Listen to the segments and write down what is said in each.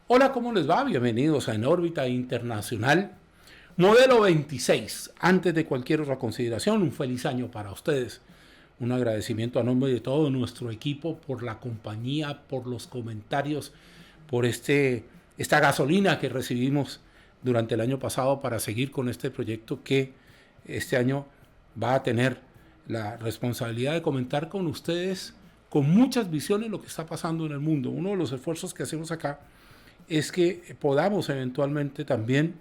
Hola, ¿cómo les va? Bienvenidos a En órbita internacional. Modelo 26. Antes de cualquier otra consideración, un feliz año para ustedes. Un agradecimiento a nombre de todo nuestro equipo por la compañía, por los comentarios, por esta gasolina que recibimos durante el año pasado para seguir con este proyecto que este año va a tener la responsabilidad de comentar con ustedes con muchas visiones lo que está pasando en el mundo. Uno de los esfuerzos que hacemos acá es que podamos eventualmente también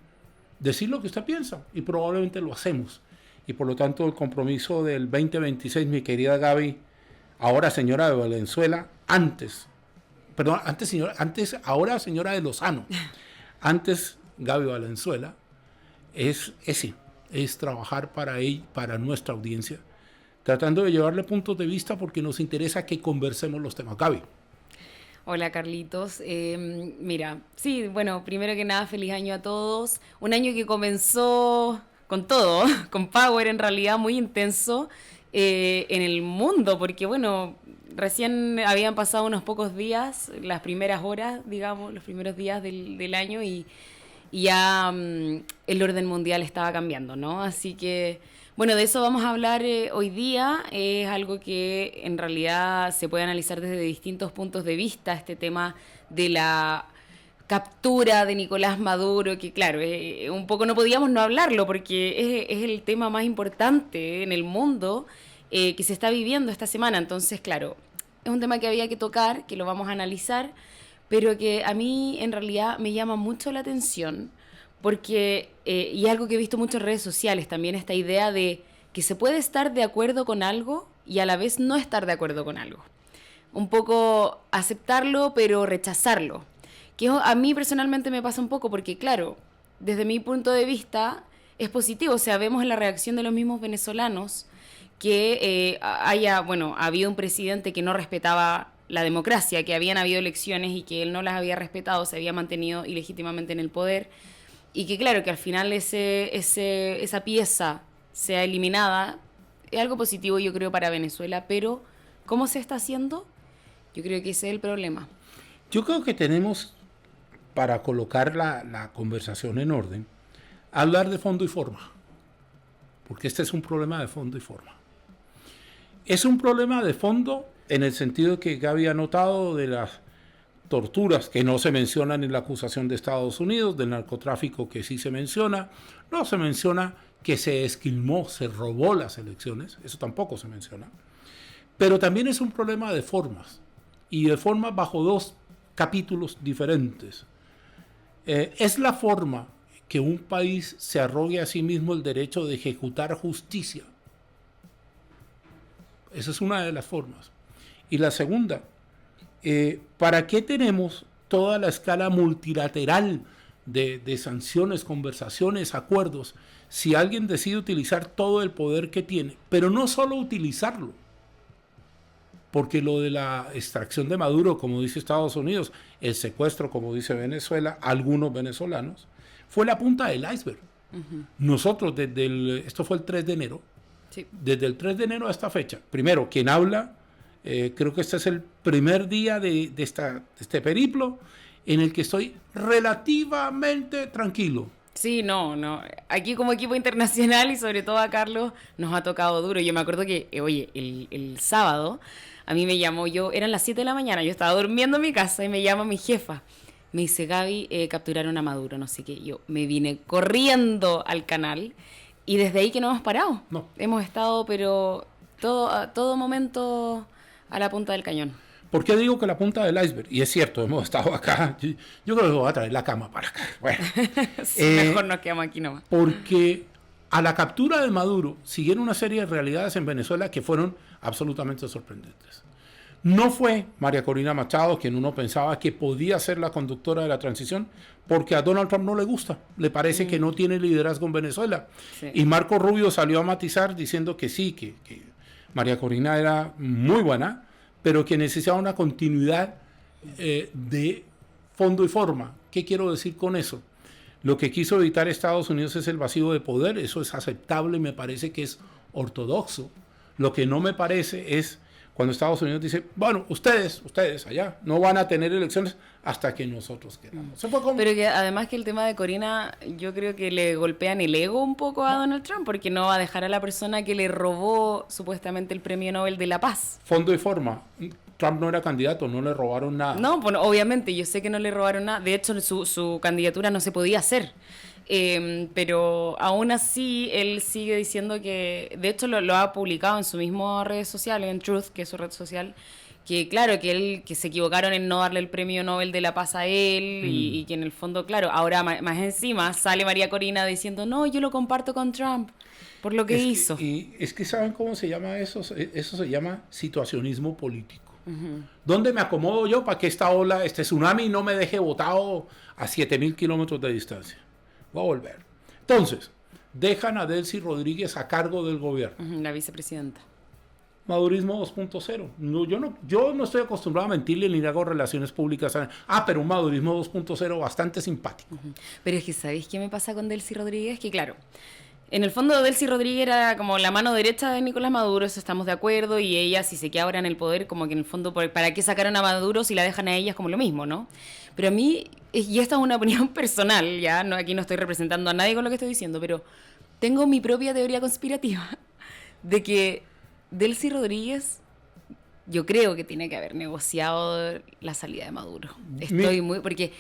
decir lo que usted piensa, y probablemente lo hacemos. Y por lo tanto el compromiso del 2026, mi querida Gaby, ahora señora de Valenzuela, ahora señora de Lozano, antes Gaby Valenzuela, es trabajar para nuestra audiencia, tratando de llevarle puntos de vista porque nos interesa que conversemos los temas. Gaby. Hola Carlitos, mira, sí, bueno, primero que nada feliz año a todos, un año que comenzó con todo, con power en realidad muy intenso en el mundo, porque bueno, recién habían pasado unos pocos días, las primeras horas, digamos, los primeros días del año y ya el orden mundial estaba cambiando, ¿no? Así que, bueno, de eso vamos a hablar hoy día. Es algo que en realidad se puede analizar desde distintos puntos de vista, este tema de la captura de Nicolás Maduro, que claro, un poco no podíamos no hablarlo porque es el tema más importante en el mundo que se está viviendo esta semana. Entonces, claro, es un tema que había que tocar, que lo vamos a analizar, pero que a mí en realidad me llama mucho la atención porque, y algo que he visto mucho en redes sociales también, esta idea de que se puede estar de acuerdo con algo y a la vez no estar de acuerdo con algo. Un poco aceptarlo pero rechazarlo. Que a mí personalmente me pasa un poco porque, claro, desde mi punto de vista es positivo. O sea, vemos la reacción de los mismos venezolanos que habido un presidente que no respetaba la democracia, que habían habido elecciones y que él no las había respetado, se había mantenido ilegítimamente en el poder, y que claro, que al final esa pieza sea eliminada, es algo positivo yo creo para Venezuela, pero ¿cómo se está haciendo? Yo creo que ese es el problema. Yo creo que tenemos, para colocar la conversación en orden, hablar de fondo y forma, porque este es un problema de fondo y forma. Es un problema de fondo en el sentido que Gaby ha notado de las torturas que no se mencionan en la acusación de Estados Unidos, del narcotráfico que sí se menciona, no se menciona que se esquilmó, se robó las elecciones, eso tampoco se menciona, pero también es un problema de formas, y de formas bajo dos capítulos diferentes. Es la forma que un país se arrogue a sí mismo el derecho de ejecutar justicia. Esa es una de las formas. Y la segunda, ¿para qué tenemos toda la escala multilateral de sanciones, conversaciones, acuerdos, si alguien decide utilizar todo el poder que tiene? Pero no solo utilizarlo, porque lo de la extracción de Maduro, como dice Estados Unidos, el secuestro, como dice Venezuela, algunos venezolanos, fue la punta del iceberg. Nosotros, esto fue el 3 de enero, sí. Desde el 3 de enero a esta fecha, primero, quien habla, creo que este es el primer día de este periplo en el que estoy relativamente tranquilo. Sí, no. Aquí como equipo internacional y sobre todo a Carlos nos ha tocado duro. Yo me acuerdo que, oye, el sábado a mí me llamó, eran las 7 de la mañana, yo estaba durmiendo en mi casa y me llama mi jefa. Me dice, Gaby, capturaron a Maduro, no sé qué. Yo me vine corriendo al canal y desde ahí que no hemos parado. No. Hemos estado, pero a todo momento a la punta del cañón. ¿Por qué digo que la punta del iceberg? Y es cierto, hemos estado acá. Yo creo que voy a traer la cama para acá. Bueno, sí, mejor nos quedamos aquí nomás. Porque a la captura de Maduro siguieron una serie de realidades en Venezuela que fueron absolutamente sorprendentes. No fue María Corina Machado quien uno pensaba que podía ser la conductora de la transición, porque a Donald Trump no le gusta, le parece que no tiene liderazgo en Venezuela. Sí. Y Marco Rubio salió a matizar diciendo que sí, que María Corina era muy buena, pero que necesitaba una continuidad de fondo y forma. ¿Qué quiero decir con eso? Lo que quiso evitar Estados Unidos es el vacío de poder, eso es aceptable, me parece que es ortodoxo. Lo que no me parece es cuando Estados Unidos dice, bueno, ustedes allá no van a tener elecciones hasta que nosotros queramos. Pero que además que el tema de Corina, yo creo que le golpean el ego un poco a Donald Trump, porque no va a dejar a la persona que le robó supuestamente el Premio Nobel de la Paz. Fondo y forma. Trump no era candidato, no le robaron nada. No, bueno, obviamente, yo sé que no le robaron nada. De hecho, su candidatura no se podía hacer. Pero aún así, él sigue diciendo que, de hecho lo ha publicado en su misma red social, en Truth, que es su red social, que claro, que se equivocaron en no darle el Premio Nobel de la Paz a él y que en el fondo, claro, ahora más encima sale María Corina diciendo, no, yo lo comparto con Trump por lo que hizo. Y es que ¿saben cómo se llama eso? Eso se llama situacionismo político. ¿Dónde me acomodo yo para que esta ola, este tsunami no me deje botado a 7.000 kilómetros de distancia? Voy a volver. Entonces, dejan a Delcy Rodríguez a cargo del gobierno. La vicepresidenta. Madurismo 2.0. Yo no estoy acostumbrado a mentirle ni hago relaciones públicas. Pero un madurismo 2.0 bastante simpático. Pero es que ¿sabéis qué me pasa con Delcy Rodríguez? Que claro, en el fondo Delcy Rodríguez era como la mano derecha de Nicolás Maduro, eso estamos de acuerdo, y ella si se queda ahora en el poder, como que en el fondo, ¿para qué sacaron a Maduro si la dejan a ella? Es como lo mismo, ¿no? Pero a mí, y esta es una opinión personal, ya no, aquí no estoy representando a nadie con lo que estoy diciendo, pero tengo mi propia teoría conspirativa de que Delcy Rodríguez, yo creo que tiene que haber negociado la salida de Maduro. Porque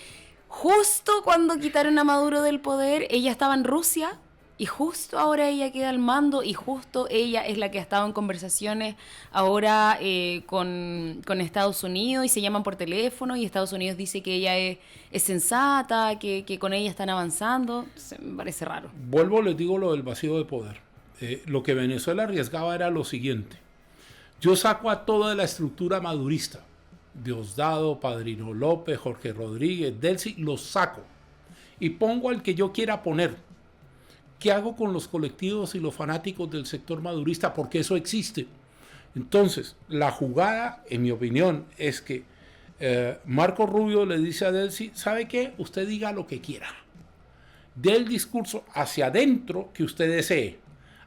justo cuando quitaron a Maduro del poder, ella estaba en Rusia. Y justo ahora ella queda al mando y justo ella es la que ha estado en conversaciones ahora con Estados Unidos y se llaman por teléfono y Estados Unidos dice que ella es sensata, que con ella están avanzando. Me parece raro. Vuelvo, les digo lo del vacío de poder. Lo que Venezuela arriesgaba era lo siguiente. Yo saco a toda la estructura madurista. Diosdado, Padrino López, Jorge Rodríguez, Delcy, los saco. Y pongo al que yo quiera poner. ¿Qué hago con los colectivos y los fanáticos del sector madurista? Porque eso existe. Entonces, la jugada, en mi opinión, es que Marco Rubio le dice a Delcy, ¿sabe qué? Usted diga lo que quiera. Dé el discurso hacia adentro que usted desee.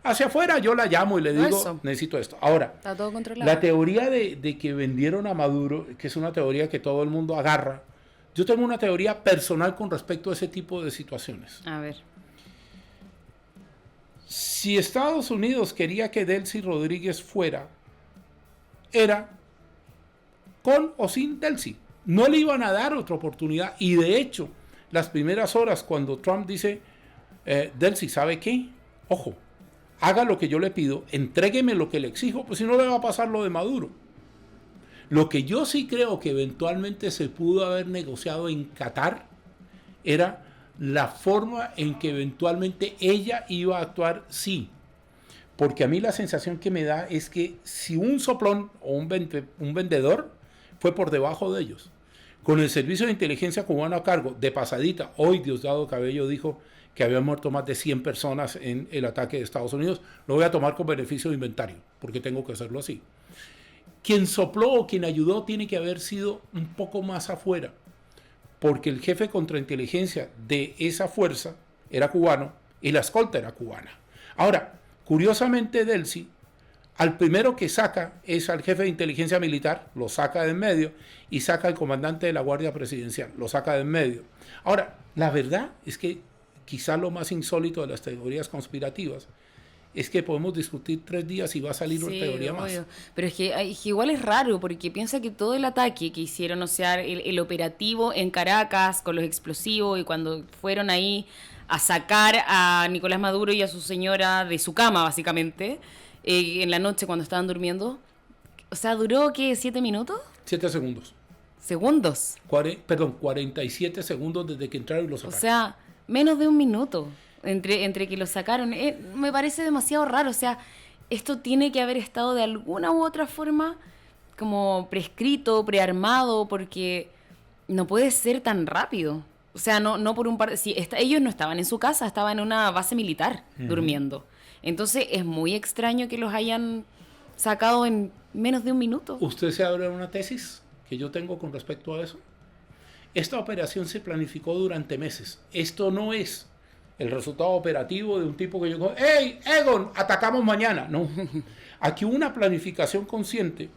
Hacia afuera yo la llamo y le digo, eso. Necesito esto. Ahora, está todo controlado. La teoría de que vendieron a Maduro, que es una teoría que todo el mundo agarra, yo tengo una teoría personal con respecto a ese tipo de situaciones. A ver. Si Estados Unidos quería que Delcy Rodríguez fuera, era con o sin Delcy. No le iban a dar otra oportunidad. Y de hecho, las primeras horas cuando Trump dice, Delcy, ¿sabe qué? Ojo, haga lo que yo le pido, entrégueme lo que le exijo, pues si no le va a pasar lo de Maduro. Lo que yo sí creo que eventualmente se pudo haber negociado en Qatar era la forma en que eventualmente ella iba a actuar, sí. Porque a mí la sensación que me da es que si un soplón o un vendedor fue por debajo de ellos. Con el servicio de inteligencia cubano a cargo, de pasadita, hoy Diosdado Cabello dijo que habían muerto más de 100 personas en el ataque de Estados Unidos. Lo voy a tomar con beneficio de inventario, porque tengo que hacerlo así. Quien sopló o quien ayudó tiene que haber sido un poco más afuera, porque el jefe de contrainteligencia de esa fuerza era cubano y la escolta era cubana. Ahora, curiosamente Delcy, al primero que saca es al jefe de inteligencia militar, lo saca de en medio, y saca al comandante de la Guardia Presidencial, lo saca de en medio. Ahora, la verdad es que quizá lo más insólito de las teorías conspirativas es que podemos discutir 3 días y va a salir una teoría más. Pero es que igual es raro, porque piensa que todo el ataque que hicieron, o sea, el operativo en Caracas con los explosivos y cuando fueron ahí a sacar a Nicolás Maduro y a su señora de su cama, básicamente, en la noche cuando estaban durmiendo, o sea, ¿duró qué? ¿7 minutos? 7 segundos. ¿Segundos? 47 segundos desde que entraron y lo sacaron. O sea, menos de un minuto. Entre que lo sacaron, me parece demasiado raro. O sea, esto tiene que haber estado de alguna u otra forma como prescrito, prearmado, porque no puede ser tan rápido. O sea, no por un par de... Si ellos no estaban en su casa, estaban en una base militar durmiendo. Entonces es muy extraño que los hayan sacado en menos de un minuto. ¿Usted se abre una tesis que yo tengo con respecto a eso? Esta operación se planificó durante meses. Esto no es el resultado operativo de un tipo que llegó, ¡hey, Egon, atacamos mañana! No. Aquí hubo una planificación consciente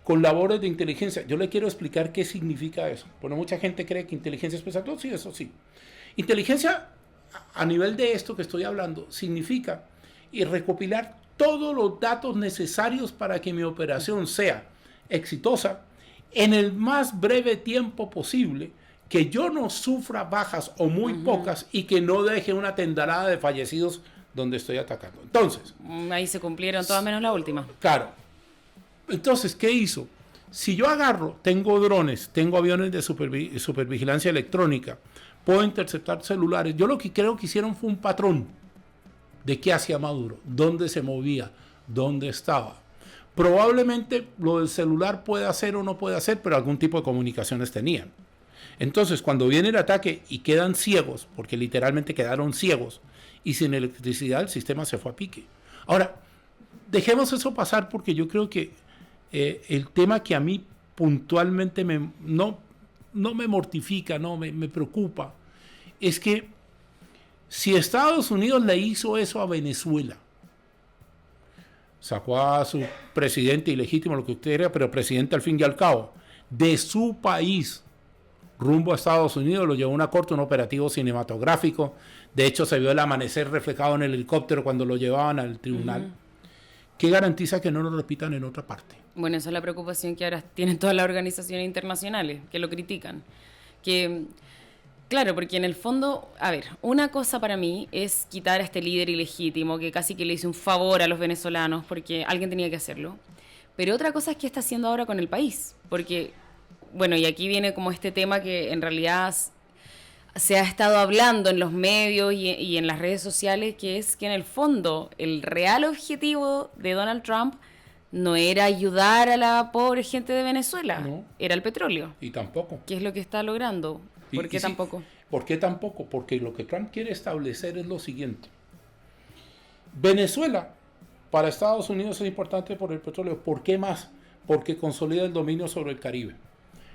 con labores de inteligencia. Yo le quiero explicar qué significa eso. Bueno, mucha gente cree que inteligencia es pesado. No, sí, eso sí. Inteligencia, a nivel de esto que estoy hablando, significa recopilar todos los datos necesarios para que mi operación sea exitosa en el más breve tiempo posible, que yo no sufra bajas o muy pocas y que no deje una tendarada de fallecidos donde estoy atacando. Entonces, ahí se cumplieron todas menos la última. Claro. Entonces, ¿qué hizo? Si yo agarro, tengo drones, tengo aviones de supervigilancia electrónica, puedo interceptar celulares. Yo lo que creo que hicieron fue un patrón de qué hacía Maduro, dónde se movía, dónde estaba. Probablemente lo del celular puede hacer o no puede hacer, pero algún tipo de comunicaciones tenían. Entonces, cuando viene el ataque y quedan ciegos, porque literalmente quedaron ciegos, y sin electricidad el sistema se fue a pique. Ahora, dejemos eso pasar porque yo creo que el tema que a mí puntualmente no me mortifica, no me preocupa, es que si Estados Unidos le hizo eso a Venezuela, sacó a su presidente ilegítimo, lo que usted era, pero presidente al fin y al cabo, de su país rumbo a Estados Unidos, lo llevó a una corte, un operativo cinematográfico. De hecho, se vio el amanecer reflejado en el helicóptero cuando lo llevaban al tribunal. ¿Qué garantiza que no lo repitan en otra parte? Bueno, esa es la preocupación que ahora tienen todas las organizaciones internacionales, que lo critican. Claro, porque en el fondo, a ver, una cosa para mí es quitar a este líder ilegítimo que casi que le hizo un favor a los venezolanos porque alguien tenía que hacerlo. Pero otra cosa es qué está haciendo ahora con el país. Porque, bueno, y aquí viene como este tema que en realidad se ha estado hablando en los medios y en las redes sociales, que es que en el fondo el real objetivo de Donald Trump no era ayudar a la pobre gente de Venezuela, no, era el petróleo. Y tampoco. ¿Qué es lo que está logrando? ¿Por qué tampoco? ¿Por qué tampoco? Porque lo que Trump quiere establecer es lo siguiente. Venezuela para Estados Unidos es importante por el petróleo. ¿Por qué más? Porque consolida el dominio sobre el Caribe.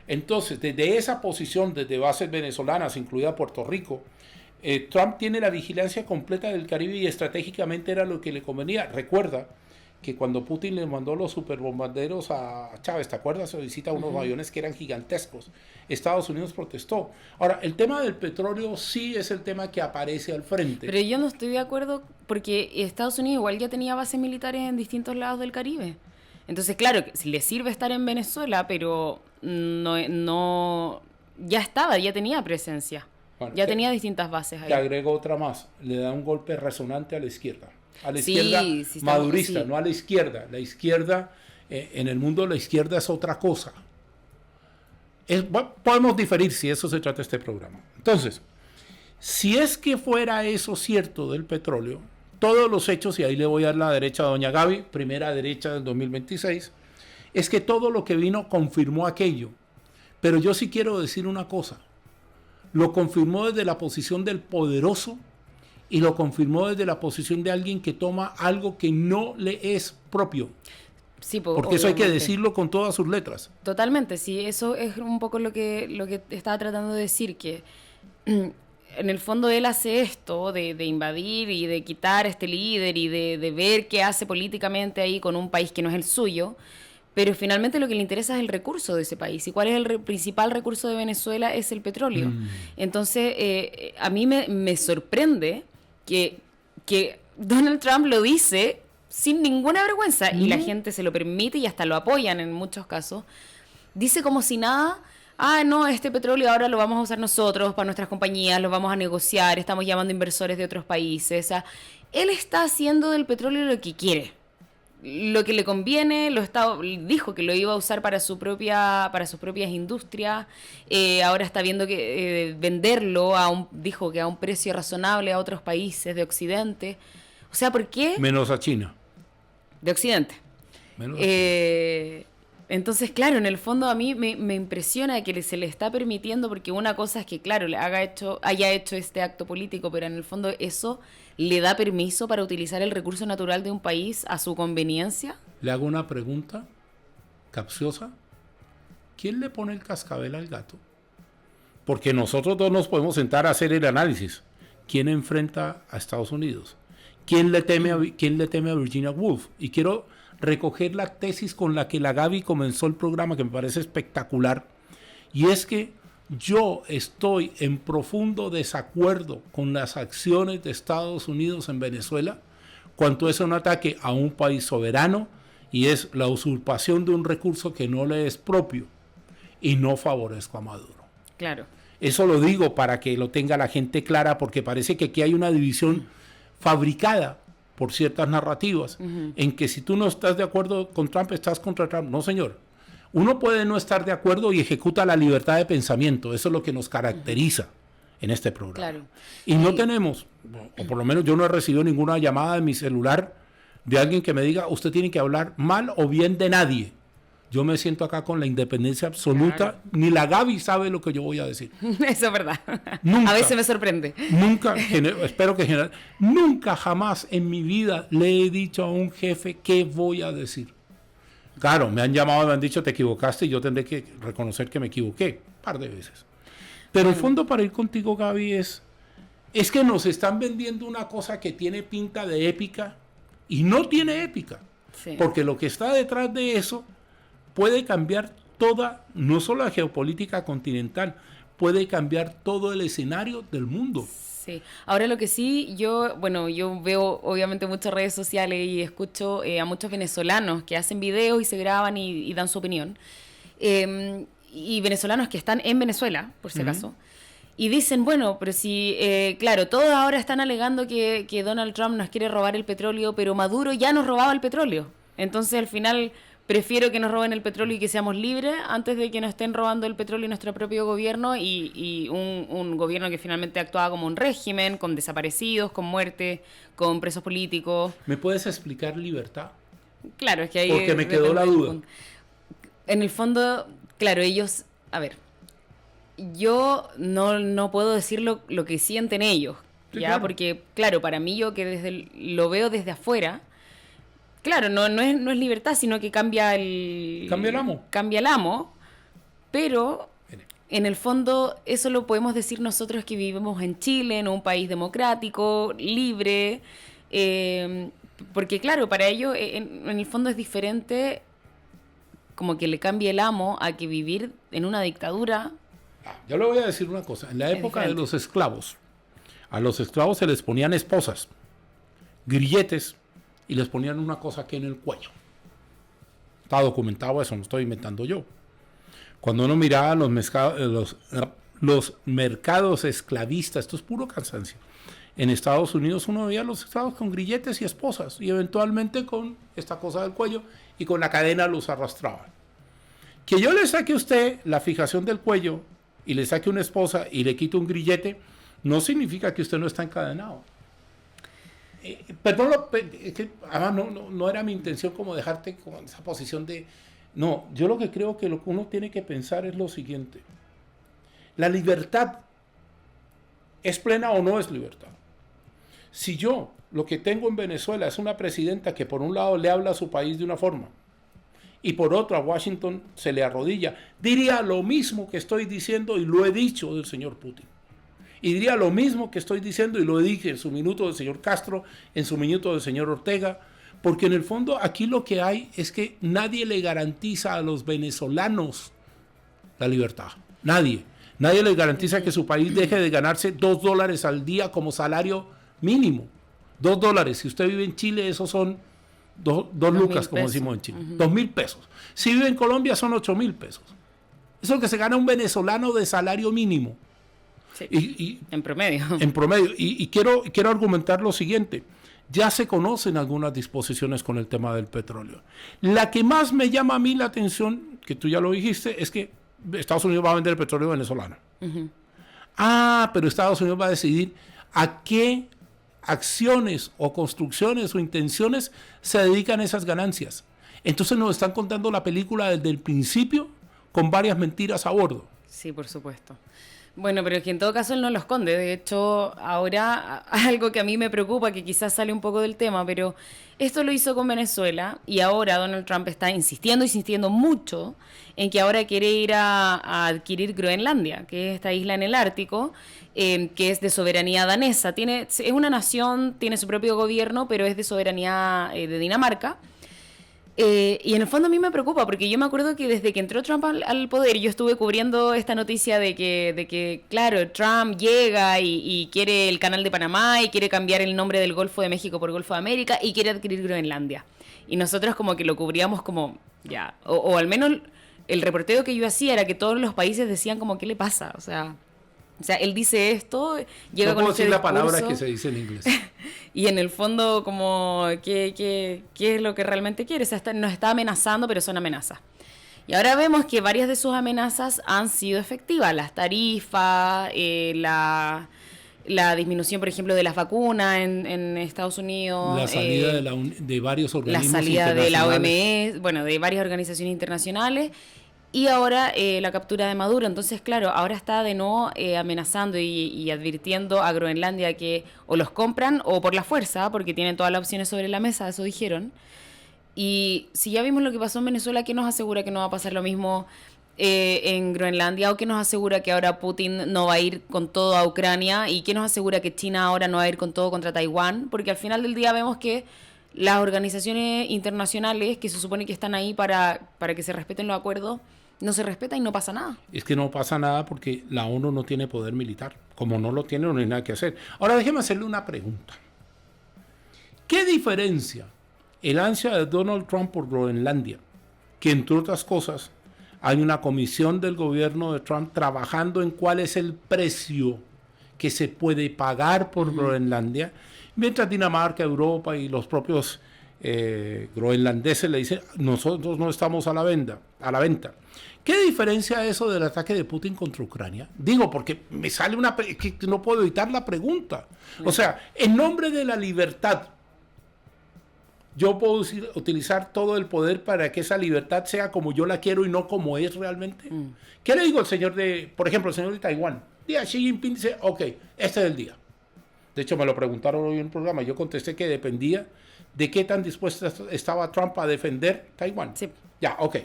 Entonces, desde esa posición, desde bases venezolanas, incluida Puerto Rico, Trump tiene la vigilancia completa del Caribe y estratégicamente era lo que le convenía. Recuerda que cuando Putin le mandó los superbombarderos a Chávez, ¿te acuerdas? Se visita unos aviones que eran gigantescos. Estados Unidos protestó. Ahora, el tema del petróleo sí es el tema que aparece al frente. Pero yo no estoy de acuerdo porque Estados Unidos igual ya tenía bases militares en distintos lados del Caribe. Entonces, claro, le sirve estar en Venezuela, pero no ya estaba, ya tenía presencia. Bueno, ya tenía distintas bases ahí. Te agrego otra más. Le da un golpe resonante a la izquierda. A la izquierda madurista, no a la izquierda. La izquierda, en el mundo la izquierda es otra cosa. Podemos diferir si eso se trata este programa. Entonces, si es que fuera eso cierto del petróleo, todos los hechos, y ahí le voy a dar la derecha a doña Gaby, primera derecha del 2026, es que todo lo que vino confirmó aquello. Pero yo sí quiero decir una cosa. Lo confirmó desde la posición del poderoso y lo confirmó desde la posición de alguien que toma algo que no le es propio. Sí, porque obviamente. Eso hay que decirlo con todas sus letras. Totalmente, sí, eso es un poco lo que estaba tratando de decir, que en el fondo él hace esto de invadir y de quitar a este líder y de ver qué hace políticamente ahí con un país que no es el suyo, pero finalmente lo que le interesa es el recurso de ese país. ¿Y cuál es el principal recurso de Venezuela? Es el petróleo. Entonces, a mí me sorprende que Donald Trump lo dice sin ninguna vergüenza y la gente se lo permite y hasta lo apoyan en muchos casos. Dice como si nada, no, este petróleo ahora lo vamos a usar nosotros para nuestras compañías, lo vamos a negociar, estamos llamando inversores de otros países. O sea, él está haciendo del petróleo lo que quiere, lo que le conviene, dijo que lo iba a usar para sus propias industrias, ahora está viendo que venderlo dijo que a un precio razonable a otros países de Occidente. O sea, ¿por qué? Menos a China. De Occidente. Menos a China. Entonces, claro, en el fondo a mí me impresiona que se le está permitiendo, porque una cosa es que, claro, haya hecho este acto político, pero en el fondo eso le da permiso para utilizar el recurso natural de un país a su conveniencia. Le hago una pregunta capciosa. ¿Quién le pone el cascabel al gato? Porque nosotros dos nos podemos sentar a hacer el análisis. ¿Quién enfrenta a Estados Unidos? ¿Quién le teme a Virginia Woolf? Y quiero recoger la tesis con la que la Gaby comenzó el programa, que me parece espectacular, y es que yo estoy en profundo desacuerdo con las acciones de Estados Unidos en Venezuela, cuanto es un ataque a un país soberano y es la usurpación de un recurso que no le es propio, y no favorezco a Maduro. Claro. Eso lo digo para que lo tenga la gente clara, porque parece que aquí hay una división fabricada por ciertas narrativas, en que si tú no estás de acuerdo con Trump, estás contra Trump. No, señor. Uno puede no estar de acuerdo y ejecuta la libertad de pensamiento. Eso es lo que nos caracteriza en este programa. Claro. Y no tenemos, o por lo menos yo no he recibido ninguna llamada de mi celular de alguien que me diga, usted tiene que hablar mal o bien de nadie. Yo me siento acá con la independencia absoluta. Claro. Ni la Gaby sabe lo que yo voy a decir. Eso es verdad. Nunca, a veces me sorprende. Nunca, espero que nunca jamás en mi vida le he dicho a un jefe qué voy a decir. Claro, me han llamado y me han dicho te equivocaste y yo tendré que reconocer que me equivoqué un par de veces. Pero el fondo para ir contigo, Gaby, es que nos están vendiendo una cosa que tiene pinta de épica y no tiene épica. Sí. Porque lo que está detrás de eso puede cambiar toda, no solo la geopolítica continental, puede cambiar todo el escenario del mundo. Sí. Ahora lo que sí, yo veo obviamente muchas redes sociales y escucho a muchos venezolanos que hacen videos y se graban y dan su opinión. Y venezolanos que están en Venezuela, por si acaso. Y dicen, bueno, pero si, claro, todos ahora están alegando que Donald Trump nos quiere robar el petróleo, pero Maduro ya nos robaba el petróleo. Entonces al final prefiero que nos roben el petróleo y que seamos libres antes de que nos estén robando el petróleo nuestro propio gobierno y un gobierno que finalmente actuaba como un régimen, con desaparecidos, con muerte, con presos políticos. ¿Me puedes explicar libertad? Claro, es que ahí... Porque me quedó la duda. En el fondo, claro, ellos... A ver, yo no puedo decir lo que sienten ellos, sí, ¿ya? Claro. Porque, claro, para mí yo que lo veo desde afuera... Claro, no es libertad, sino que cambia el amo. Cambia el amo, pero en el fondo eso lo podemos decir nosotros que vivimos en Chile, en un país democrático, libre, porque claro, para ellos en el fondo es diferente como que le cambie el amo a que vivir en una dictadura. Yo le voy a decir una cosa, en la época de los esclavos, a los esclavos se les ponían esposas, grilletes, y les ponían una cosa aquí en el cuello. Está documentado eso, no estoy inventando yo. Cuando uno miraba los mercados esclavistas, esto es puro cansancio, en Estados Unidos uno veía a los esclavos con grilletes y esposas, y eventualmente con esta cosa del cuello, y con la cadena los arrastraban. Que yo le saque a usted la fijación del cuello, y le saque una esposa, y le quite un grillete, no significa que usted no está encadenado. Perdón, es que además no era mi intención como dejarte con esa posición de... No, yo lo que creo que lo que uno tiene que pensar es lo siguiente. La libertad ¿es plena o no es libertad? Si yo lo que tengo en Venezuela es una presidenta que por un lado le habla a su país de una forma y por otro a Washington se le arrodilla, diría lo mismo que estoy diciendo y lo he dicho del señor Putin. Y diría lo mismo que estoy diciendo y lo dije en su minuto del señor Castro, en su minuto del señor Ortega, porque en el fondo aquí lo que hay es que nadie le garantiza a los venezolanos la libertad. Nadie. Nadie les garantiza que su país deje de ganarse $2 al día como salario mínimo. $2. Si usted vive en Chile, esos son dos lucas, como decimos en Chile. 2.000 pesos. Si vive en Colombia, son 8.000 pesos. Eso es lo que se gana un venezolano de salario mínimo. Sí, en promedio. En promedio. Y quiero argumentar lo siguiente. Ya se conocen algunas disposiciones con el tema del petróleo. La que más me llama a mí la atención, que tú ya lo dijiste, es que Estados Unidos va a vender el petróleo venezolano. Pero Estados Unidos va a decidir a qué acciones o construcciones o intenciones se dedican esas ganancias. Entonces nos están contando la película desde el principio con varias mentiras a bordo. Sí, por supuesto. Bueno, pero es que en todo caso él no lo esconde. De hecho, ahora algo que a mí me preocupa, que quizás sale un poco del tema, pero esto lo hizo con Venezuela y ahora Donald Trump está insistiendo mucho en que ahora quiere ir a adquirir Groenlandia, que es esta isla en el Ártico, que es de soberanía danesa. Es una nación, tiene su propio gobierno, pero es de soberanía de Dinamarca. Y en el fondo a mí me preocupa, porque yo me acuerdo que desde que entró Trump al poder, yo estuve cubriendo esta noticia de que claro, Trump llega y quiere el canal de Panamá y quiere cambiar el nombre del Golfo de México por Golfo de América y quiere adquirir Groenlandia. Y nosotros como que lo cubríamos como, ya, o al menos el reporteo que yo hacía era que todos los países decían como, ¿qué le pasa? O sea, él dice esto, llega no con puedo este decir la discurso, palabra que se dice en inglés. y en el fondo como, ¿qué es lo que realmente quiere? O sea, nos está amenazando, pero son amenazas. Y ahora vemos que varias de sus amenazas han sido efectivas. Las tarifas, la disminución, por ejemplo, de las vacunas en Estados Unidos. La salida de varios organismos la salida de la internacionales. OMS, bueno, de varias organizaciones internacionales. Y ahora la captura de Maduro. Entonces, claro, ahora está de nuevo amenazando y advirtiendo a Groenlandia que o los compran o por la fuerza, porque tienen todas las opciones sobre la mesa, eso dijeron. Y si ya vimos lo que pasó en Venezuela, ¿qué nos asegura que no va a pasar lo mismo en Groenlandia? ¿O qué nos asegura que ahora Putin no va a ir con todo a Ucrania? ¿Y qué nos asegura que China ahora no va a ir con todo contra Taiwán? Porque al final del día vemos que las organizaciones internacionales que se supone que están ahí para que se respeten los acuerdos, no se respeta y no pasa nada. Es que no pasa nada porque la ONU no tiene poder militar. Como no lo tiene, no hay nada que hacer. Ahora déjeme hacerle una pregunta. ¿Qué diferencia el ansia de Donald Trump por Groenlandia? Que entre otras cosas hay una comisión del gobierno de Trump trabajando en cuál es el precio que se puede pagar por Groenlandia, mientras Dinamarca, Europa y los propios groenlandeses le dicen, nosotros no estamos a la venta. ¿Qué diferencia eso del ataque de Putin contra Ucrania? Digo, porque me sale que no puedo evitar la pregunta. O sea, en nombre de la libertad, yo puedo utilizar todo el poder para que esa libertad sea como yo la quiero y no como es realmente. ¿Qué le digo al señor por ejemplo, el señor de Taiwán? Día Xi Jinping dice, ok, este es el día. De hecho, me lo preguntaron hoy en el programa. Yo contesté que dependía de qué tan dispuesto estaba Trump a defender Taiwán. Sí. Ya, ok.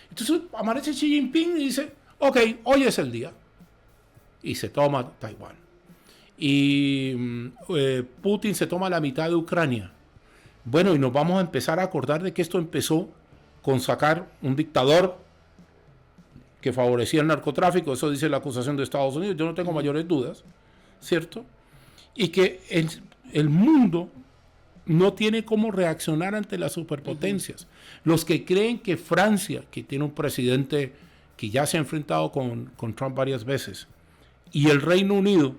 Entonces aparece Xi Jinping y dice, ok, hoy es el día. Y se toma Taiwán. Y Putin se toma la mitad de Ucrania. Bueno, y nos vamos a empezar a acordar de que esto empezó con sacar un dictador que favorecía el narcotráfico, eso dice la acusación de Estados Unidos, yo no tengo mayores dudas, ¿cierto? Y que el mundo no tiene cómo reaccionar ante las superpotencias. Los que creen que Francia, que tiene un presidente que ya se ha enfrentado con Trump varias veces, y el Reino Unido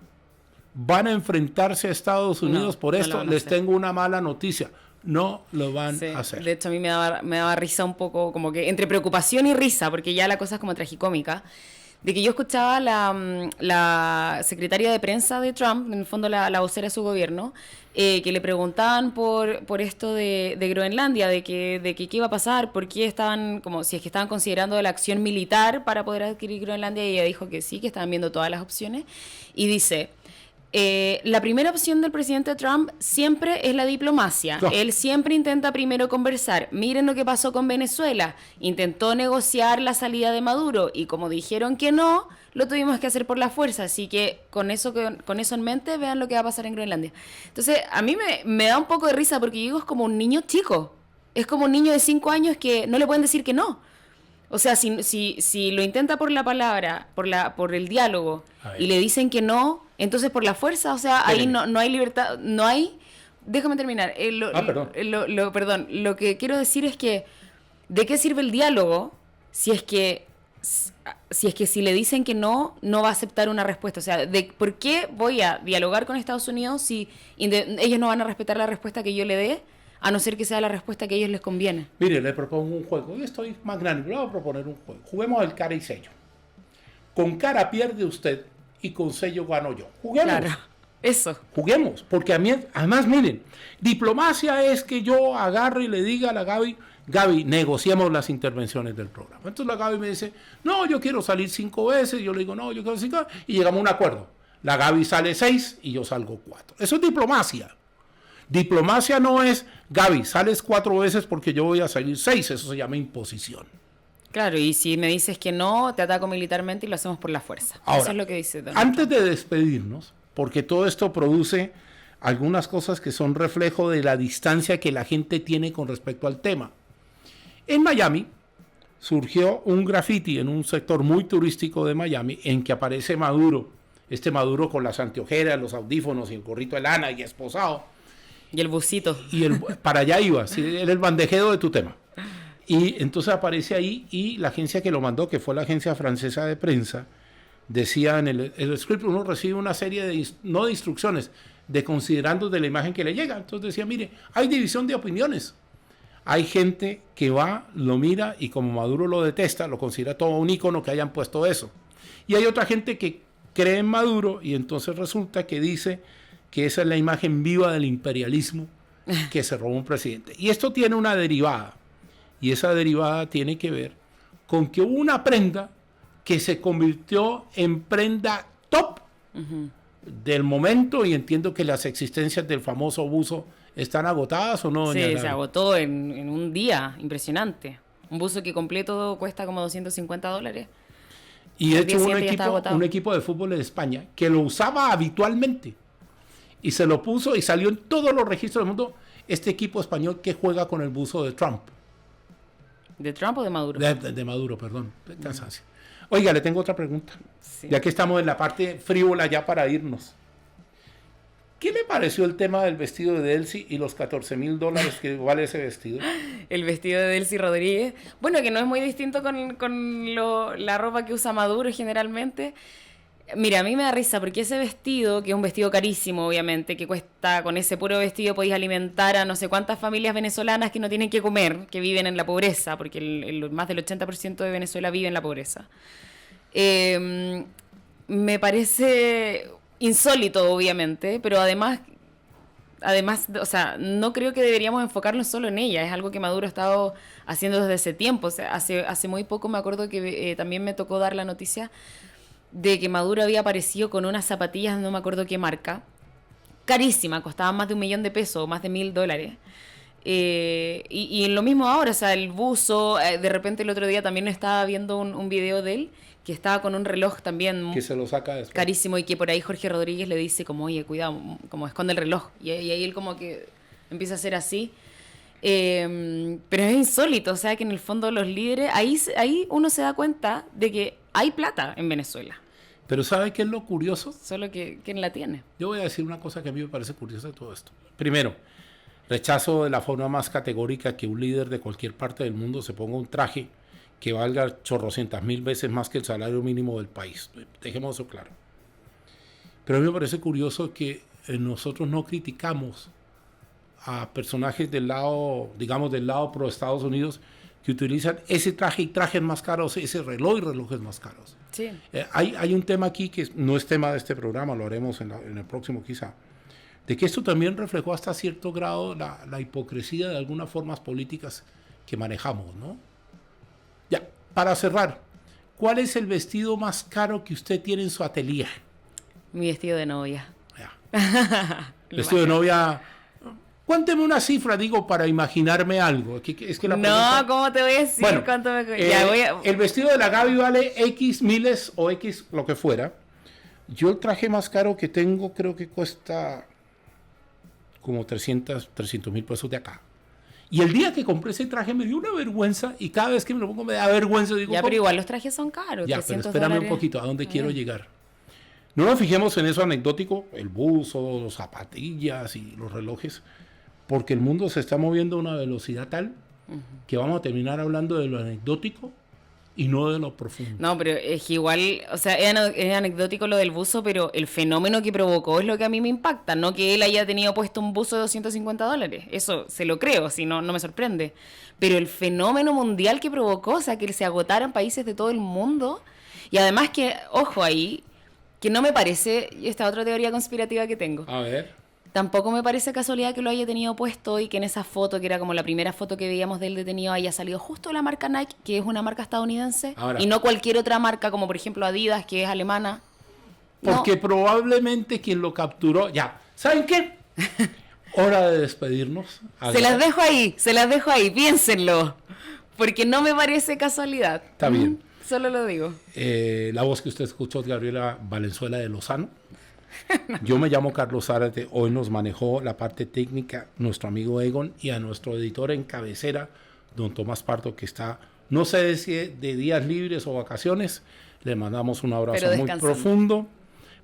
van a enfrentarse a Estados Unidos por esto, les tengo una mala noticia. No lo van a hacer. De hecho, a mí me daba risa un poco, como que entre preocupación y risa, porque ya la cosa es como tragicómica, de que yo escuchaba la secretaria de prensa de Trump, en el fondo la vocera de su gobierno, que le preguntaban por esto de Groenlandia, de que qué iba a pasar, por qué estaban, como si es que estaban considerando la acción militar para poder adquirir Groenlandia, y ella dijo que sí, que estaban viendo todas las opciones, y dice... la primera opción del presidente Trump siempre es la diplomacia. No. Él siempre intenta primero conversar. Miren lo que pasó con Venezuela. Intentó negociar la salida de Maduro y como dijeron que no, lo tuvimos que hacer por la fuerza. Así que con eso en mente, vean lo que va a pasar en Groenlandia. Entonces, a mí me da un poco de risa porque digo, es como un niño chico. Es como un niño de 5 años que no le pueden decir que no. O sea, si lo intenta por la palabra, por el diálogo, y le dicen que no, entonces por la fuerza, o sea, ahí no hay libertad, no hay... Déjame terminar. Perdón. Lo que quiero decir es que, ¿de qué sirve el diálogo si es que si le dicen que no va a aceptar una respuesta? O sea, ¿por qué voy a dialogar con Estados Unidos si ellos no van a respetar la respuesta que yo le dé? A no ser que sea la respuesta que a ellos les conviene. Mire, le propongo un juego. Hoy estoy magnánimo. Le voy a proponer un juego. Juguemos el cara y sello. Con cara pierde usted y con sello gano yo. Juguemos. Claro, eso. Juguemos. Porque además, miren, diplomacia es que yo agarre y le diga a la Gaby, negociemos las intervenciones del programa. Entonces la Gaby me dice, no, yo quiero salir 5 veces. Yo le digo, no, yo quiero 5 veces. Y llegamos a un acuerdo. La Gaby sale 6 y yo salgo 4. Eso es diplomacia. Diplomacia no es, Gaby, sales 4 veces porque yo voy a salir 6, eso se llama imposición. Claro, y si me dices que no, te ataco militarmente y lo hacemos por la fuerza. Ahora, eso es lo que dice Donald antes Trump. de despedirnos, porque todo esto produce algunas cosas que son reflejo de la distancia que la gente tiene con respecto al tema. En Miami surgió un graffiti en un sector muy turístico de Miami en que aparece Maduro, Maduro con las anteojeras, los audífonos y el gorrito de lana y esposado. Y el busito. Y para allá iba, ¿sí? Era el bandejeo de tu tema. Y entonces aparece ahí y la agencia que lo mandó, que fue la agencia francesa de prensa, decía en el script, uno recibe una serie no de instrucciones, de considerandos de la imagen que le llega. Entonces decía, mire, hay división de opiniones. Hay gente que va, lo mira y como Maduro lo detesta, lo considera todo un ícono que hayan puesto eso. Y hay otra gente que cree en Maduro y entonces resulta que dice que esa es la imagen viva del imperialismo que se robó un presidente. Y esto tiene una derivada. Y esa derivada tiene que ver con que hubo una prenda que se convirtió en prenda top del momento, y entiendo que las existencias del famoso buzo están agotadas, ¿o no? Sí, se agotó en un día, impresionante. Un buzo que completo cuesta como $250. Y de hecho un equipo de fútbol de España que lo usaba habitualmente y se lo puso y salió en todos los registros del mundo este equipo español que juega con el buzo de Trump. ¿De Trump o de Maduro? De Maduro, perdón. Cansancio. Oiga, le tengo otra pregunta. Sí. Ya que estamos en la parte frívola ya para irnos. ¿Qué le pareció el tema del vestido de Delcy y los $14,000 que vale ese vestido? El vestido de Delcy Rodríguez. Bueno, que no es muy distinto con la ropa que usa Maduro generalmente. Mira, a mí me da risa porque ese vestido, que es un vestido carísimo, obviamente, que cuesta, con ese puro vestido podéis alimentar a no sé cuántas familias venezolanas que no tienen que comer, que viven en la pobreza, porque más del 80% de Venezuela vive en la pobreza. Me parece insólito, obviamente, pero además, o sea, no creo que deberíamos enfocarnos solo en ella. Es algo que Maduro ha estado haciendo desde ese tiempo. O sea, hace muy poco me acuerdo que también me tocó dar la noticia de que Maduro había aparecido con unas zapatillas, no me acuerdo qué marca, carísima, costaban más de $1.000.000, más de $1.000. Y lo mismo ahora, o sea, el buzo, de repente el otro día también estaba viendo un video de él, que estaba con un reloj también que se lo saca después, carísimo, y que por ahí Jorge Rodríguez le dice como, oye, cuidado, como esconde el reloj, y ahí él como que empieza a hacer así. Pero es insólito, o sea que en el fondo los líderes, ahí uno se da cuenta de que hay plata en Venezuela. Pero ¿sabe qué es lo curioso? Solo que ¿quién la tiene? Yo voy a decir una cosa que a mí me parece curiosa de todo esto. Primero, rechazo de la forma más categórica que un líder de cualquier parte del mundo se ponga un traje que valga chorrocientas mil veces más que el salario mínimo del país. Dejemos eso claro. Pero a mí me parece curioso que nosotros no criticamos a personajes del lado, digamos, del lado pro Estados Unidos, que utilizan ese traje y trajes más caros, ese reloj y relojes más caros. Sí. Hay un tema aquí que no es tema de este programa, lo haremos en el próximo quizá, de que esto también reflejó hasta cierto grado la hipocresía de algunas formas políticas que manejamos, ¿no? Ya, para cerrar, ¿cuál es el vestido más caro que usted tiene en su atelier? Mi vestido de novia. Ya. Vestido de novia. Cuénteme una cifra, digo, para imaginarme algo. Es que la pregunta... No, ¿cómo te voy a decir? Bueno, ¿Cuánto me... el vestido de la Gaby vale X miles o X lo que fuera. Yo el traje más caro que tengo creo que cuesta como 300,000 pesos de acá. Y el día que compré ese traje me dio una vergüenza, y cada vez que me lo pongo me da vergüenza. Digo, ya, pero igual los trajes son caros. Ya, pero espérame un poquito, ¿a dónde quiero llegar? No nos fijemos en eso anecdótico, el buzo, las zapatillas y los relojes, porque el mundo se está moviendo a una velocidad tal que vamos a terminar hablando de lo anecdótico y no de lo profundo. No, pero es que igual, o sea, es anecdótico lo del buzo, pero el fenómeno que provocó es lo que a mí me impacta, no que él haya tenido puesto un buzo de $250. Eso se lo creo, si no, no me sorprende. Pero el fenómeno mundial que provocó, o sea, que se agotaran países de todo el mundo, y además que, ojo ahí, que no me parece, esta otra teoría conspirativa que tengo. A ver. Tampoco me parece casualidad que lo haya tenido puesto y que en esa foto, que era como la primera foto que veíamos del detenido, haya salido justo la marca Nike, que es una marca estadounidense, y no cualquier otra marca, como por ejemplo Adidas, que es alemana. Porque probablemente quien lo capturó... Ya, ¿saben qué? Hora de despedirnos. Se las dejo ahí, piénsenlo. Porque no me parece casualidad. Está bien. Solo lo digo. La voz que usted escuchó es Gabriela Valenzuela de Lozano. Yo me llamo Carlos Zárate. Hoy nos manejó la parte técnica nuestro amigo Egon, y a nuestro editor en cabecera, don Tomás Pardo, que está, no sé si de días libres o vacaciones. Le mandamos un abrazo muy profundo.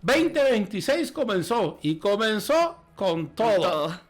2026 comenzó y comenzó con todo.